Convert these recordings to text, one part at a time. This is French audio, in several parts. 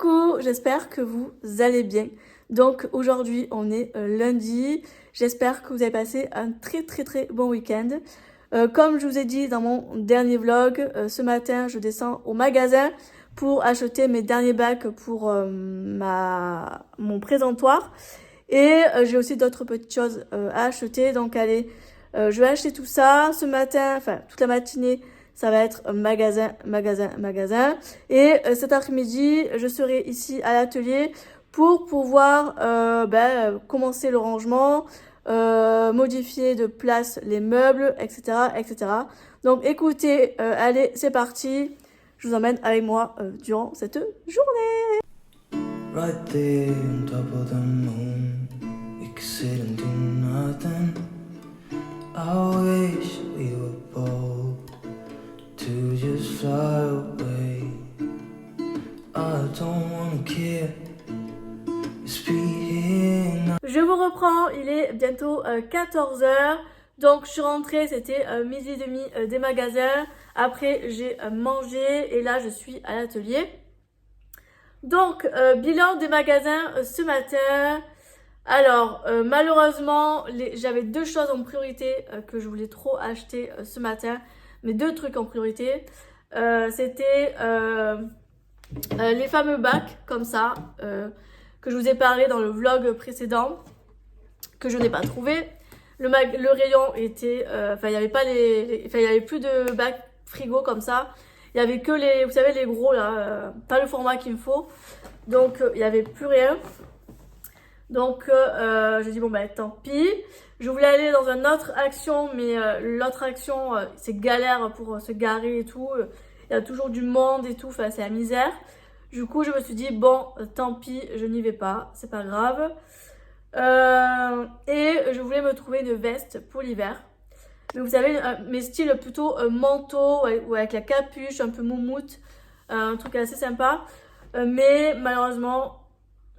Coucou, j'espère que vous allez bien. Donc aujourd'hui on est lundi, j'espère que vous avez passé un très bon week-end. Comme je vous ai dit dans mon dernier vlog, ce matin je descends au magasin pour acheter mes derniers bacs pour mon présentoir. Et j'ai aussi d'autres petites choses à acheter, donc allez, je vais acheter tout ça ce matin, enfin toute la matinée. Ça va être magasin. Et cet après-midi, je serai ici à l'atelier pour pouvoir commencer le rangement, modifier de place les meubles, etc. Donc écoutez, allez, c'est parti. Je vous emmène avec moi durant cette journée. Right there on top of the moon, we could sit and do nothing. I wish we were bold to just fly away. I don't wanna care. Just be here now. Je vous reprends, il est bientôt 14h. Donc je suis rentrée, c'était midi et demi des magasins. Après j'ai mangé et là je suis à l'atelier. Donc bilan des magasins ce matin. Alors malheureusement j'avais deux choses en priorité que je voulais trop acheter ce matin. Mes deux trucs en priorité, c'était les fameux bacs comme ça que je vous ai parlé dans le vlog précédent, que je n'ai pas trouvé. Le rayon était, il y avait pas il y avait plus de bacs frigo comme ça. Il y avait que les, vous savez, les gros là, pas le format qu'il me faut. Donc il y avait plus rien. Donc j'ai dit bon bah tant pis. Je voulais aller dans une autre action, mais l'autre action c'est galère pour se garer et tout. Il y a toujours du monde et tout, enfin c'est la misère. Du coup je me suis dit bon tant pis, je n'y vais pas, c'est pas grave. Et je voulais me trouver une veste pour l'hiver. Mais vous savez, mes styles plutôt manteau ou avec la capuche, un peu moumoute, un truc assez sympa. Mais malheureusement,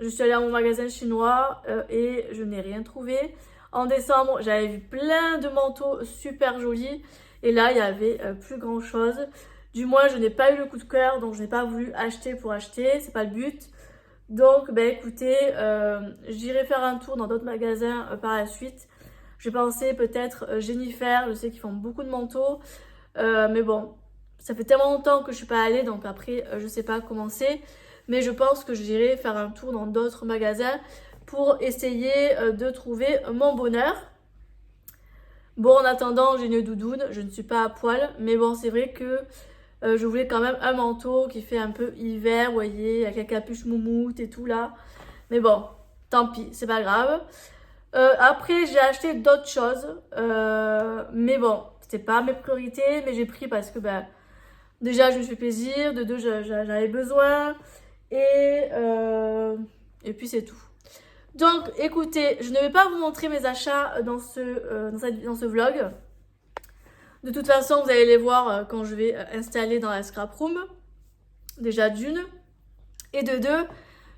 je suis allée à mon magasin chinois et je n'ai rien trouvé. En décembre, j'avais vu plein de manteaux super jolis. Et là, il n'y avait plus grand chose. Du moins, je n'ai pas eu le coup de cœur, donc je n'ai pas voulu acheter pour acheter. C'est pas le but. Donc, ben écoutez, j'irai faire un tour dans d'autres magasins par la suite. J'ai pensé peut-être Jennifer, je sais qu'ils font beaucoup de manteaux. Mais bon, ça fait tellement longtemps que je suis pas allée, donc après, je sais pas comment c'est. Mais je pense que j'irai faire un tour dans d'autres magasins pour essayer de trouver mon bonheur. Bon, en attendant, j'ai une doudoune, je ne suis pas à poil. Mais bon, c'est vrai que je voulais quand même un manteau qui fait un peu hiver, vous voyez, avec la capuche moumoute et tout là. Mais bon, tant pis, c'est pas grave. Après, j'ai acheté d'autres choses. Mais bon, c'était pas mes priorités. Mais j'ai pris parce que déjà, je me fais plaisir. De deux, j'avais besoin. Et puis c'est tout. Donc, écoutez, je ne vais pas vous montrer mes achats dans ce vlog. De toute façon, vous allez les voir quand je vais installer dans la scrap room. Déjà d'une. Et de deux,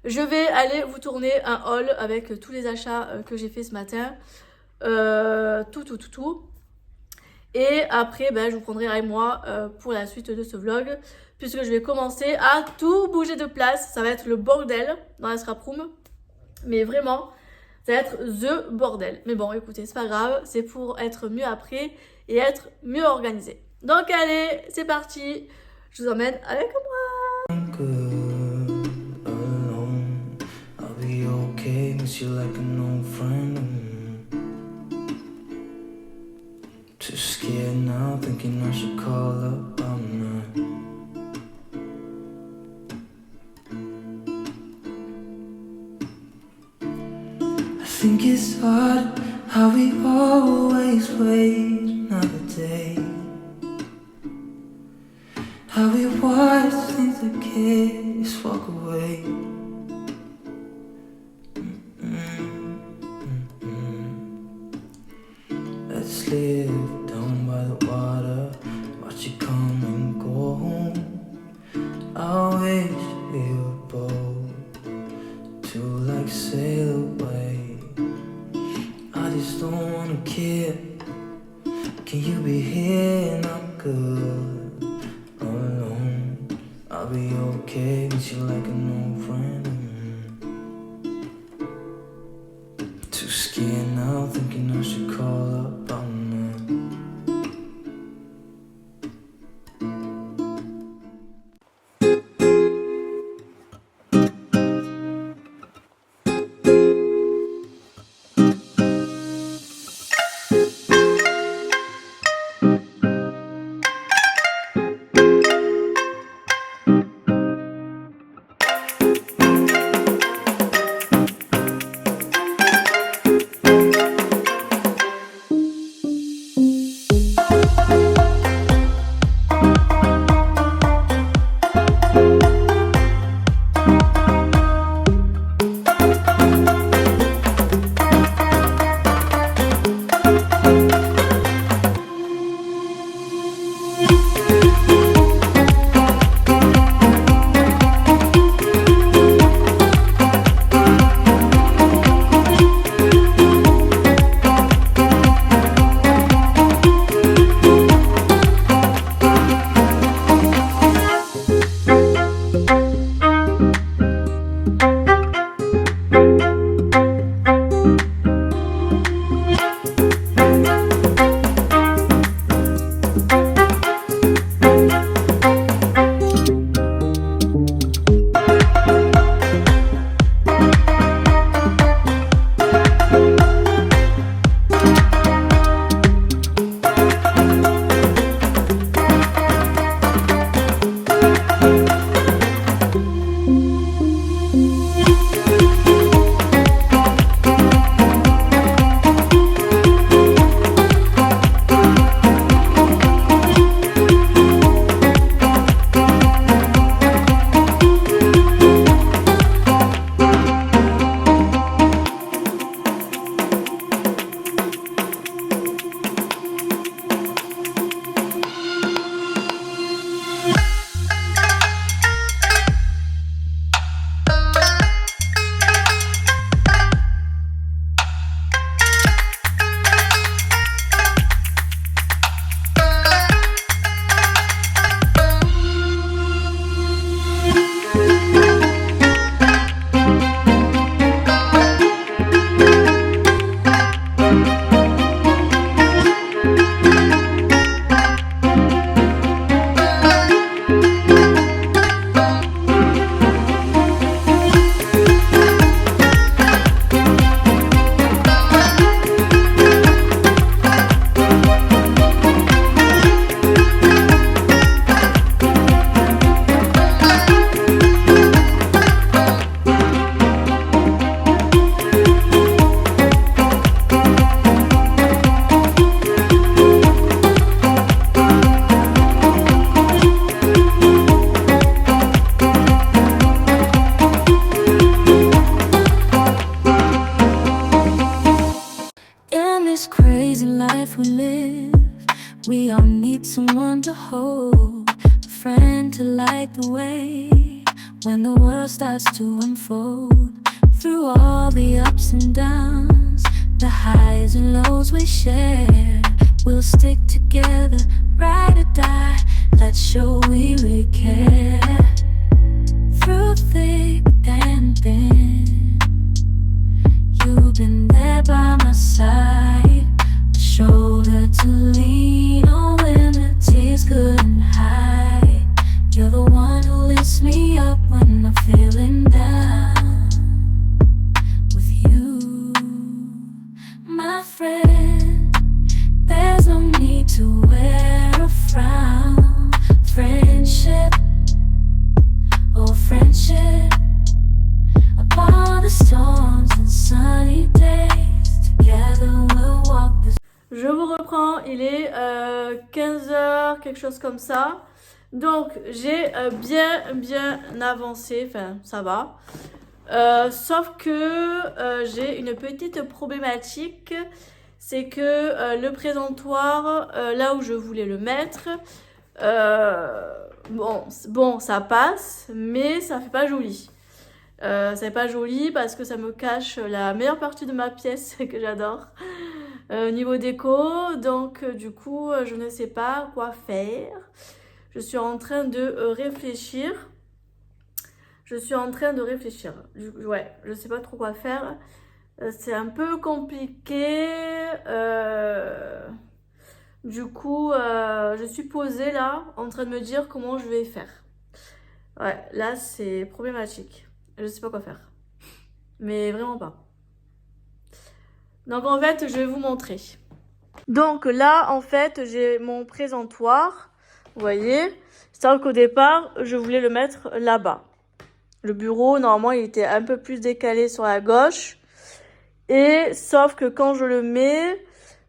je vais aller vous tourner un haul avec tous les achats que j'ai fait ce matin. Tout. Et après, je vous prendrai avec moi pour la suite de ce vlog. Puisque je vais commencer à tout bouger de place. Ça va être le bordel dans la scrap room. Mais vraiment, ça va être the bordel. Mais bon, écoutez, c'est pas grave. C'est pour être mieux après et être mieux organisé. Donc allez, c'est parti. Je vous emmène avec moi. Good alone. I'll be okay, miss you like an old friend. Too scared now, thinking I should call up all night. I think it's odd how we always wait another day. How we watch things that kids walk away. Let's live down by the water, watch it come and go home. I wish we were bold to like sail away. I just don't wanna care. Can you be here and I'm good alone? I'll be okay, miss you like an old friend. to light the way when the world starts to unfold. Through all the ups and downs, the highs and lows we share, we'll stick together, ride or die. Let's show we really care. Through thick and thin, you've been there by my side, a shoulder to lean on when the tears couldn't hide. You're the one who lifts me up when I'm feeling down. With you, my friend, there's no need to wear a frown. Friendship, oh friendship, upon the storms and sunny days, together we'll walk this. Je vous reprends, il est 15h, quelque chose comme ça. Donc j'ai bien avancé, enfin ça va. Sauf que j'ai une petite problématique, c'est que le présentoir, là où je voulais le mettre, bon ça passe, mais ça fait pas joli. Ça fait pas joli parce que ça me cache la meilleure partie de ma pièce que j'adore. Niveau déco, donc du coup je ne sais pas quoi faire. Je suis en train de réfléchir. Ouais, je sais pas trop quoi faire. C'est un peu compliqué. Du coup, je suis posée là, en train de me dire comment je vais faire. Ouais, là c'est problématique. Je sais pas quoi faire. Mais vraiment pas. Donc en fait, je vais vous montrer. Donc là, en fait, j'ai mon présentoir. Vous voyez, c'est-à-dire qu'au départ, je voulais le mettre là-bas. Le bureau, normalement, il était un peu plus décalé sur la gauche. Et sauf que quand je le mets,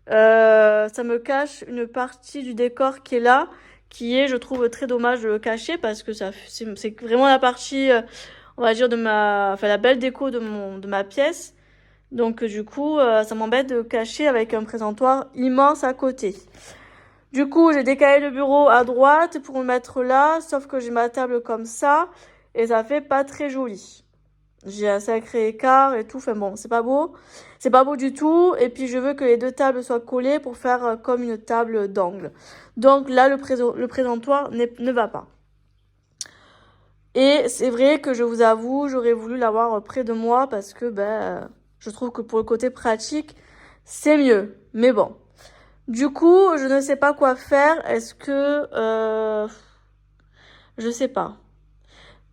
ça me cache une partie du décor qui est là, qui est, je trouve, très dommage de le cacher parce que c'est vraiment la partie, on va dire, la belle déco de ma pièce. Donc du coup, ça m'embête de cacher avec un présentoir immense à côté. Du coup, j'ai décalé le bureau à droite pour le mettre là, sauf que j'ai ma table comme ça et ça fait pas très joli. J'ai un sacré écart et tout, enfin bon, c'est pas beau du tout. Et puis je veux que les deux tables soient collées pour faire comme une table d'angle. Donc là, le présentoir ne va pas. Et c'est vrai que je vous avoue, j'aurais voulu l'avoir près de moi parce que je trouve que pour le côté pratique, c'est mieux. Mais bon. Du coup, je ne sais pas quoi faire. Est-ce que... je sais pas.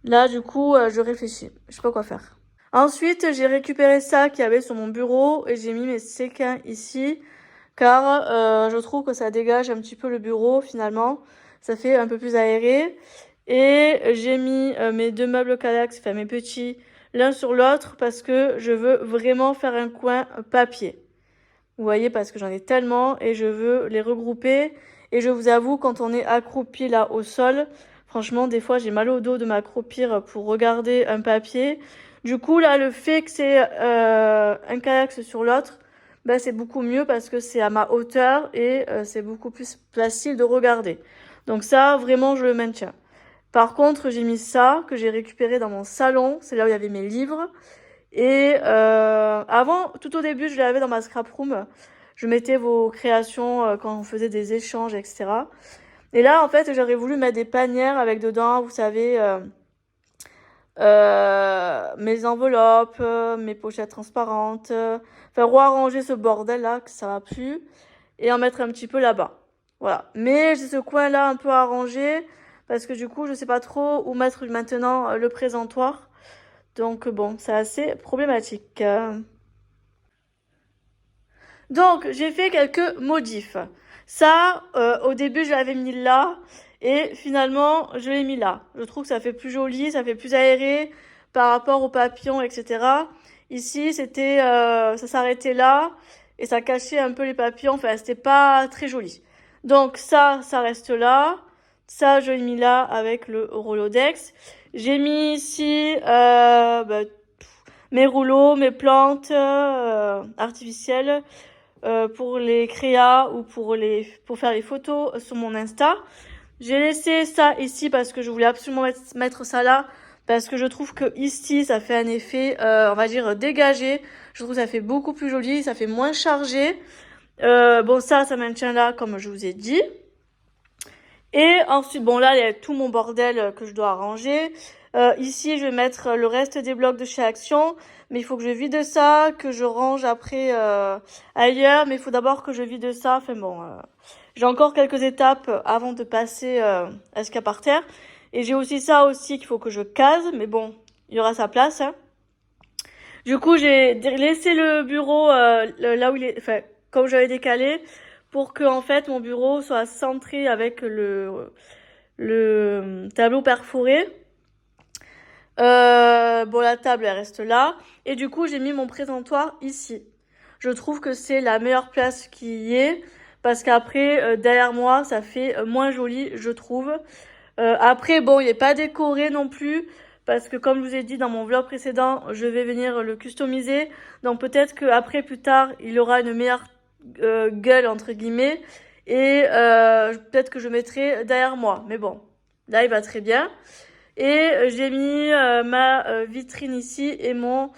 Là, du coup, je réfléchis. Je sais pas quoi faire. Ensuite, j'ai récupéré ça qu'il y avait sur mon bureau et j'ai mis mes séquins ici. Car je trouve que ça dégage un petit peu le bureau finalement. Ça fait un peu plus aéré. Et j'ai mis mes deux meubles Kallax, enfin mes petits, l'un sur l'autre parce que je veux vraiment faire un coin papier. Vous voyez, parce que j'en ai tellement et je veux les regrouper. Et je vous avoue, quand on est accroupi là au sol, franchement, des fois, j'ai mal au dos de m'accroupir pour regarder un papier. Du coup, là, le fait que c'est un Kallax sur l'autre, c'est beaucoup mieux parce que c'est à ma hauteur et c'est beaucoup plus facile de regarder. Donc ça, vraiment, je le maintiens. Par contre, j'ai mis ça que j'ai récupéré dans mon salon. C'est là où il y avait mes livres. Et avant, tout au début, je l'avais dans ma scrap room. Je mettais vos créations quand on faisait des échanges, etc. Et là, en fait, j'aurais voulu mettre des panières avec dedans, vous savez, mes enveloppes, mes pochettes transparentes. Enfin, rearranger ce bordel-là, que ça va plus. Et en mettre un petit peu là-bas. Voilà. Mais j'ai ce coin-là un peu arrangé. Parce que du coup, je sais pas trop où mettre maintenant le présentoir. Donc bon, c'est assez problématique. Donc, j'ai fait quelques modifs. Ça, au début, je l'avais mis là. Et finalement, je l'ai mis là. Je trouve que ça fait plus joli, ça fait plus aéré par rapport aux papillons, etc. Ici, c'était, ça s'arrêtait là. Et ça cachait un peu les papillons. Enfin, c'était pas très joli. Donc ça reste là. Ça, je l'ai mis là avec le Rolodex. J'ai mis ici mes rouleaux, mes plantes artificielles pour les créas ou pour faire les photos sur mon Insta. J'ai laissé ça ici parce que je voulais absolument mettre ça là. Parce que je trouve que ici, ça fait un effet, on va dire, dégagé. Je trouve que ça fait beaucoup plus joli, ça fait moins chargé. Bon, ça maintient là, comme je vous ai dit. Et ensuite, bon, là, il y a tout mon bordel que je dois arranger. Ici, je vais mettre le reste des blocs de chez Action. Mais il faut que je vide ça, que je range après ailleurs. Mais il faut d'abord que je vide ça. Enfin bon, j'ai encore quelques étapes avant de passer à ce qu'il y a par terre. Et j'ai aussi ça aussi qu'il faut que je case. Mais bon, il y aura sa place. Hein. Du coup, j'ai laissé le bureau là où il est... Enfin, comme j'avais décalé, pour que en fait mon bureau soit centré avec le tableau perforé. Bon, la table elle reste là. Et du coup, j'ai mis mon présentoir ici. Je trouve que c'est la meilleure place qui y est. Parce qu'après, derrière moi, ça fait moins joli, je trouve. Après, bon, il n'est pas décoré non plus. Parce que comme je vous ai dit dans mon vlog précédent, je vais venir le customiser. Donc peut-être qu'après, plus tard, il aura une meilleure gueule, entre guillemets. Et peut-être que je mettrai derrière moi. Mais bon, là, il va très bien. Et j'ai mis ma vitrine ici et mon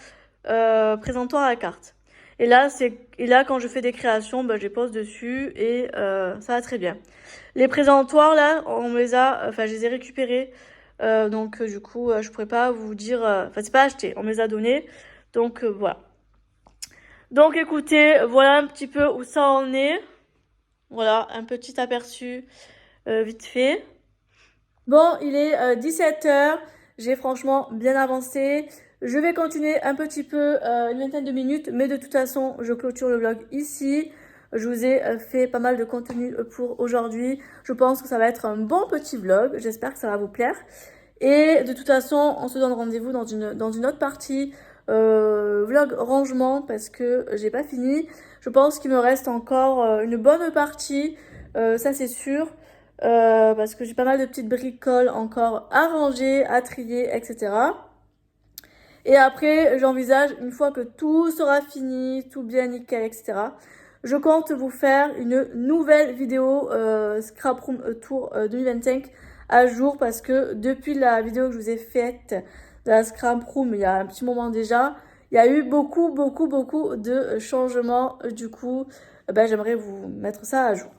présentoir à la carte. Et là, quand je fais des créations, je les pose dessus et ça va très bien. Les présentoirs, là, je les ai récupérés. Donc, du coup, je pourrais pas vous dire... Enfin, c'est pas acheté, on me les a donnés. Donc, voilà. Donc, écoutez, voilà un petit peu où ça en est. Voilà, un petit aperçu vite fait. Bon, il est 17h. J'ai franchement bien avancé. Je vais continuer un petit peu, une vingtaine de minutes. Mais de toute façon, je clôture le vlog ici. Je vous ai fait pas mal de contenu pour aujourd'hui. Je pense que ça va être un bon petit vlog. J'espère que ça va vous plaire. Et de toute façon, on se donne rendez-vous dans une autre partie vlog rangement parce que j'ai pas fini. Je pense qu'il me reste encore une bonne partie, ça c'est sûr. Parce que j'ai pas mal de petites bricoles encore à ranger, à trier, etc. Et après, j'envisage, une fois que tout sera fini, tout bien nickel, etc., je compte vous faire une nouvelle vidéo Scrap Room Tour 2025 à jour parce que depuis la vidéo que je vous ai faite de la Scrap Room il y a un petit moment déjà, il y a eu beaucoup de changements. Du coup, j'aimerais vous mettre ça à jour.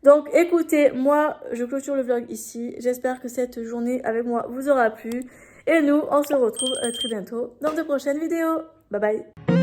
Donc écoutez, moi je clôture le vlog ici. J'espère que cette journée avec moi vous aura plu. Et nous, on se retrouve très bientôt dans de prochaines vidéos. Bye bye.